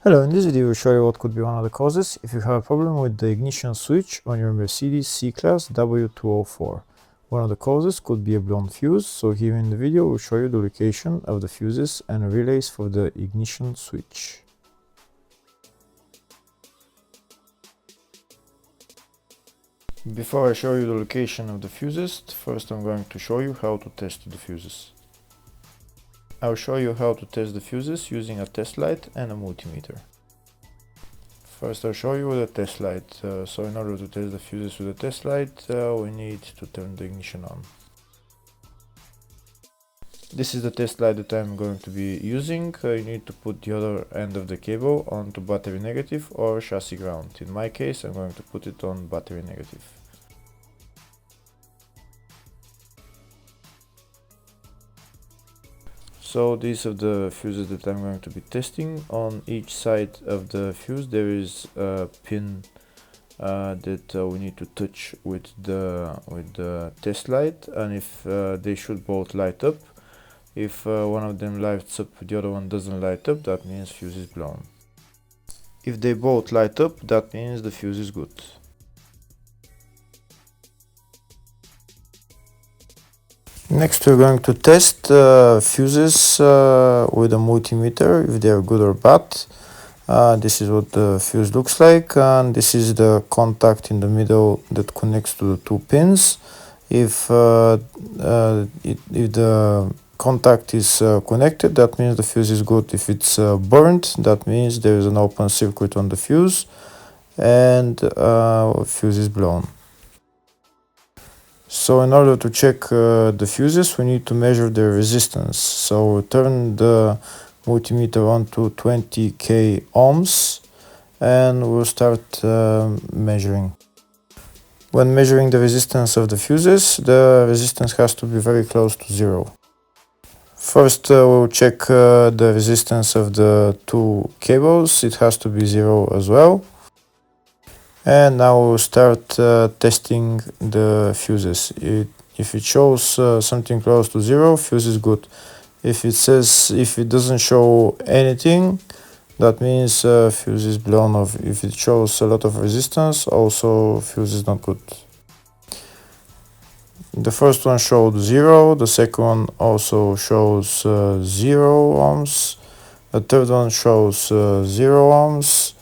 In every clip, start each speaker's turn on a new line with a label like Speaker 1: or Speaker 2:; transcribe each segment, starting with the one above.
Speaker 1: Hello, in this video we'll show you what could be one of the causes if you have a problem with the ignition switch on your Mercedes C-Class W204. One of the causes could be a blown fuse, so here in the video we'll show you the location of the fuses and relays for the ignition switch. Before I show you the location of the fuses, first I'm going to show you how to test the fuses. I'll show you how to test the fuses using a test light and a multimeter. First I'll show you with a test light. So in order to test the fuses with a test light, we need to turn the ignition on. This is the test light that I'm going to be using. You need to put the other end of the cable onto battery negative or chassis ground. In my case I'm going to put it on battery negative. So these are the fuses that I'm going to be testing. On each side of the fuse there is a pin that we need to touch with the test light, and if they should both light up. If one of them lights up, the other one doesn't light up, that means fuse is blown. If they both light up, that means the fuse is good. Next we're going to test fuses with a multimeter, if they are good or bad. This is what the fuse looks like, and this is the contact in the middle that connects to the two pins. If the contact is connected, that means the fuse is good. If it's burnt, that means there is an open circuit on the fuse and fuse is blown. So in order to check the fuses, we need to measure their resistance. So we turn the multimeter on to 20k ohms and we'll start measuring. When measuring the resistance of the fuses, the resistance has to be very close to zero. First we'll check the resistance of the two cables. It has to be zero as well. And now we'll start testing the fuses. If it shows something close to zero, fuse is good. If it doesn't show anything, that means fuse is blown off. If it shows a lot of resistance, also fuse is not good. The first one showed 0, the second one also shows 0 ohms, the third one shows 0 ohms,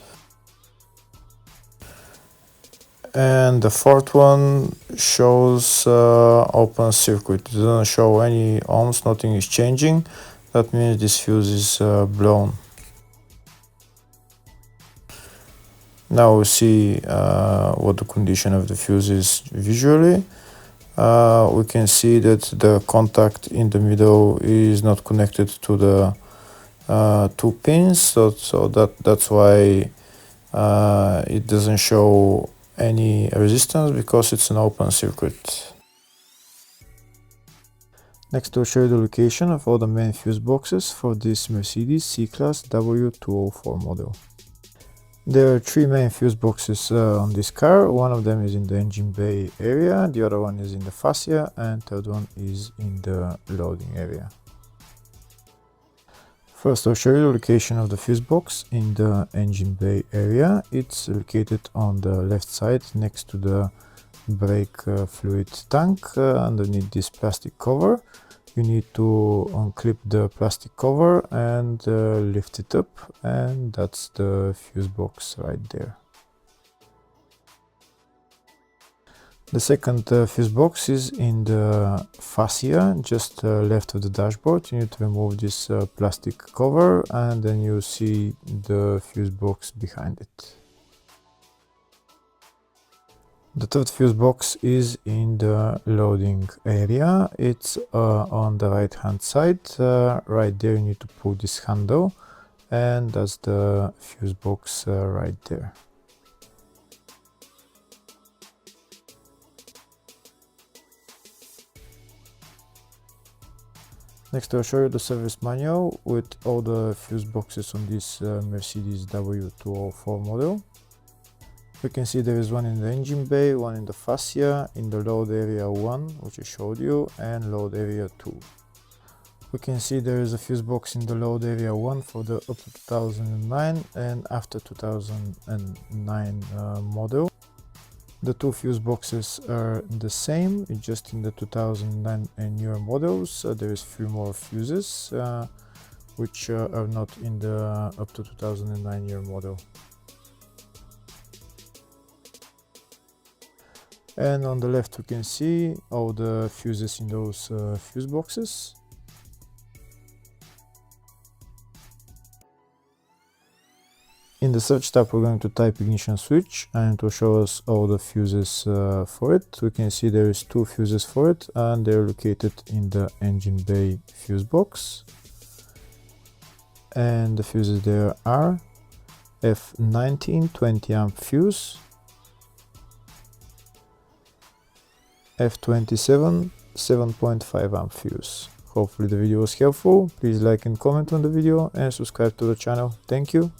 Speaker 1: and the fourth one shows open circuit. It doesn't show any ohms, nothing is changing. That means this fuse is blown. Now we'll see what the condition of the fuse is visually. We can see that the contact in the middle is not connected to the two pins, so that's why it doesn't show any resistance, because it's an open circuit. Next we'll show you the location of all the main fuse boxes for this Mercedes C-Class W204 model. There are three main fuse boxes on this car. One of them is in the engine bay area, the other one is in the fascia, and third one is in the loading area. First I'll show you the location of the fuse box in the engine bay area. It's located on the left side next to the brake fluid tank, underneath this plastic cover. You need to unclip the plastic cover and lift it up, and that's the fuse box right there. The second fuse box is in the fascia, just left of the dashboard. You need to remove this plastic cover, and then you see the fuse box behind it. The third fuse box is in the loading area. It's on the right hand side. Right there you need to pull this handle, and that's the fuse box right there. Next I'll show you the service manual with all the fuse boxes on this Mercedes W204 model. We can see there is one in the engine bay, one in the fascia, in the load area 1, which I showed you, and load area 2. We can see there is a fuse box in the load area 1 for the up to 2009 and after 2009 model. The two fuse boxes are the same, it's just in the 2009 and newer models there is few more fuses which are not in the up to 2009 year model. And on the left we can see all the fuses in those fuse boxes. In the search tab we're going to type ignition switch and it will show us all the fuses for it. We can see there is two fuses for it and they're located in the engine bay fuse box. And the fuses there are F19 20 amp fuse, F27 7.5 amp fuse. Hopefully the video was helpful. Please like and comment on the video and subscribe to the channel. Thank you.